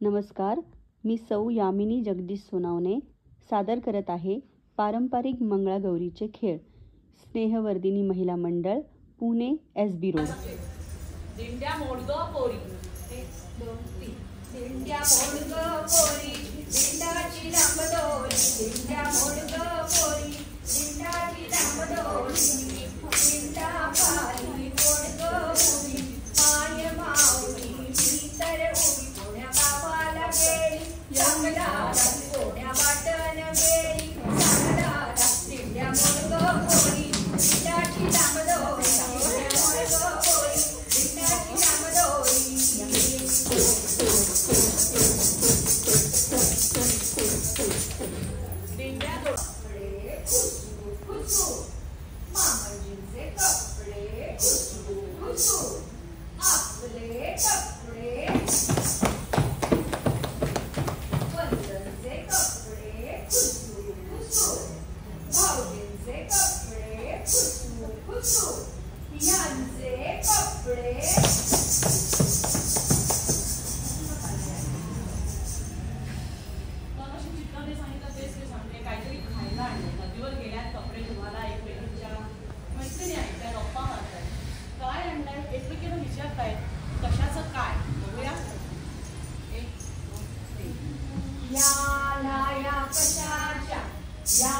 नमस्कार, मी सौ यामिनी जगदीश सोनावणे सादर करत आहे पारंपरिक मंगळागौरीचे खेळ. स्नेहवर्धिनी महिला मंडळ, पुणे, SB रोड. दिंड्या मोडगं पोरी, 1 2 3. दिंड्या मोडगं पोरी, दिंडाची डांबडोरी. दिंड्या मोडगं पोरी, दिंडाची डांबडोरी. दिंडा पारी मोडगं पोरी, माय माऊली भीतर उभी. कोण्या गावाला गेली चांगला, कोण्या वाटण गेली चांगला. दिंड्या मोडगं पोरी, दिंडाची डांबडोरी. दिंड्या मोडगं पोरी, दिंडाची डांबडोरी. दिंड्या कपडे खुसू खुसू, मामाजींचे कपडे खुसू खुसू. आपले कपडे, वंदनचे कपडे खुसू खुसू. भाऊजींचे कपडे खुसू खुसू. यांचे कपडे काहीतरी खायला आणलं. नदीवर गेल्यात कपडे धुवायला एकमेकींच्या मैत्रिणी आहेत, त्या गप्पा मारतात. काय आणलंय एकमेकींना विचारताय, कशाचं काय बघूया. या लाया कशाच्या, या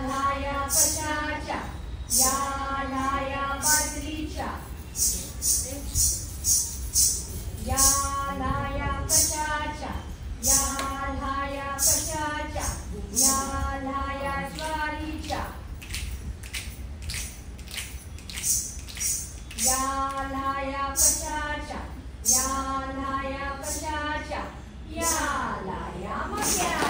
लाया कशाच्या, या लाया बाजरीच्या. या लाया कशाच्या, या लाया कशाच्या, या लाया ज्वारीच्या. या लाया कशाच्या, या लाया कशाच्या, या लाया मक्याच्या.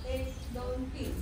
1 2 3.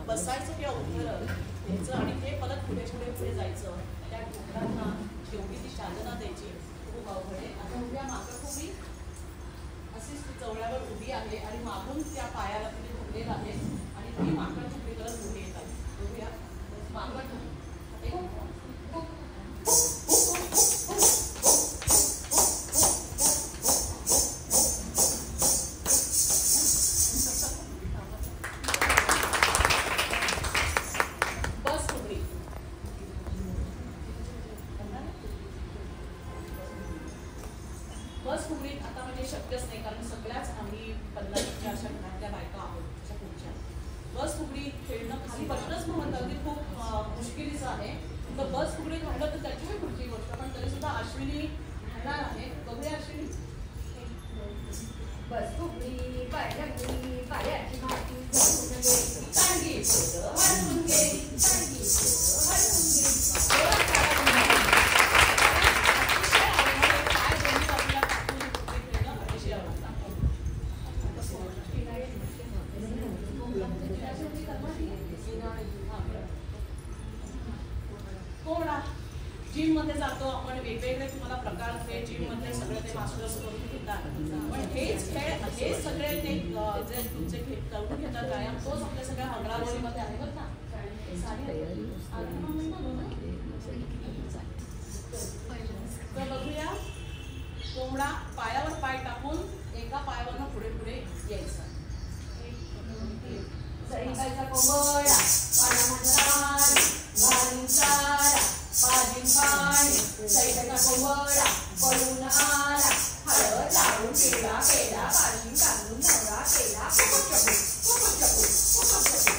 बसायचं किंवा उभं द्यायचं आणि ते परत पुढे पुढे पुढे जायचं. त्या ढोकळांना शेवटी ती शालना द्यायची. खूप अवघड आहे. आता उद्या मागं उभी अशीच चवळ्यावर उभी आहे आणि मागून त्या पायाला तिने धरलेलं आहे आणि ती माकड उभी करत पुढे येतात. बघूया माकड बस फुगडीत आता म्हणजे शक्यच नाही, कारण सगळ्याच आम्ही 15 अशा घरातल्या बायका आहोत. अशा पुढच्या बस फुगडी खेळणं खाली बसणंच म्हणतात की खूप मुश्किलीचं आहे. तर बस फुगडी घालणं तर त्याची पुढची गोष्ट, पण तरी सुद्धा अश्विनी घालणार आहे. बघूया अश्विनी. बस फुगडी पायाची पायाची माती सांगी हलवून गेली, सांगी हलवून गेली. कोणा जिम मध्ये जातो आपण, वेगवेगळे तुम्हाला प्रकार ते जिम मध्ये सगळे ते मास्टर्स करून घेतात, पण हेच खेळ हे सगळे ते जे तुमचे करून घेतात व्यायाम तोच आपल्या सगळ्या अंगणावळीमध्ये आहे बरं का. तर बघूया, कोंबडा पायावर पाय टाकून एका पायावरनं पुढे पुढे यायचा. सैनिकाचा कोंबडा सैनिकाचा कोंबडा पळून आला, हळद लावून केला केला, पाणी टाकून नवरा केला, कुकुट चकू कुकुट चकू.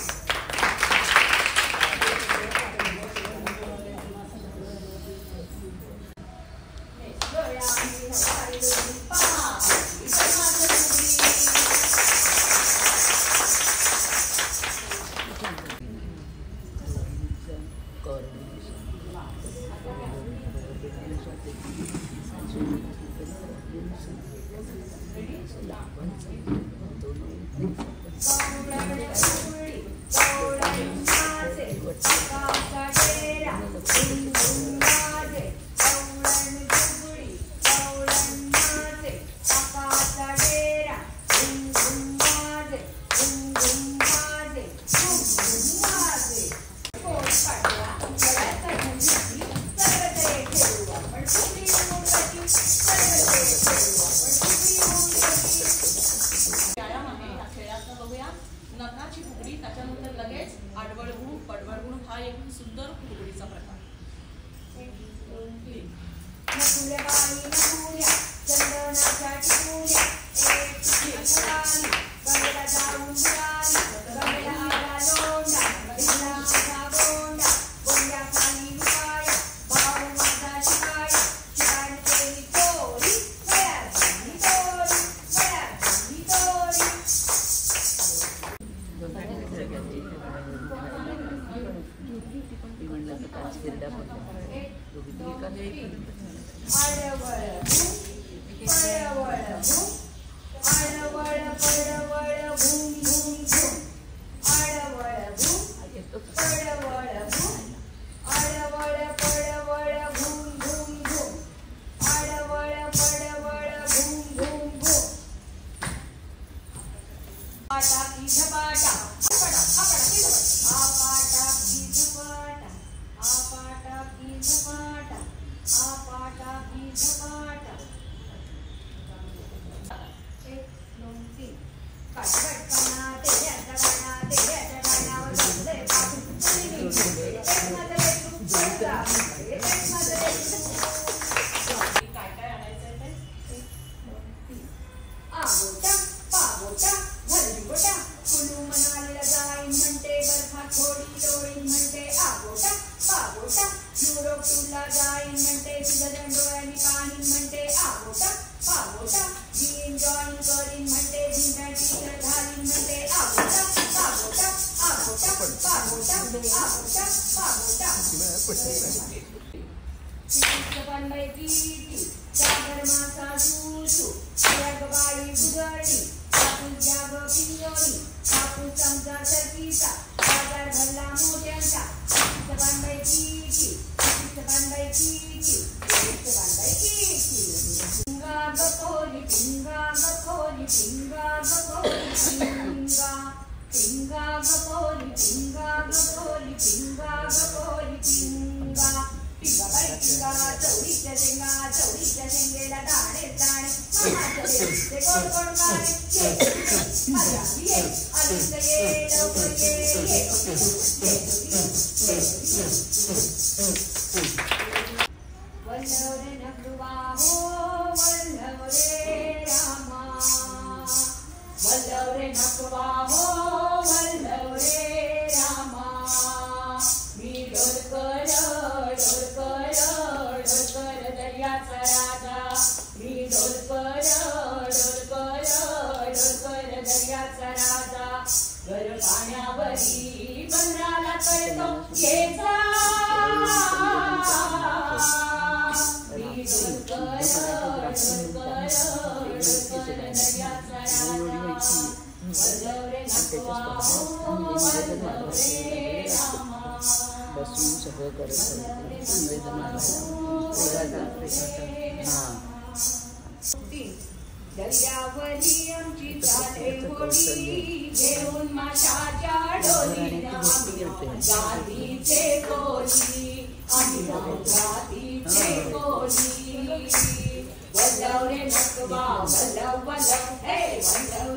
नखाची फुगडी, त्याच्यानंतर लगेच आडवळगुण पडवळगुण हा एक सुंदर फुगडीचा प्रकार. बसून सगळं करत निवेदन दर्यावरी आमची चाले होळी घेऊन माशाच्या डोलीनं गादीचे कोली आम्ही गादीचे कोली वल्लव रे नकवा वल्लव वल्लव हे वल्लव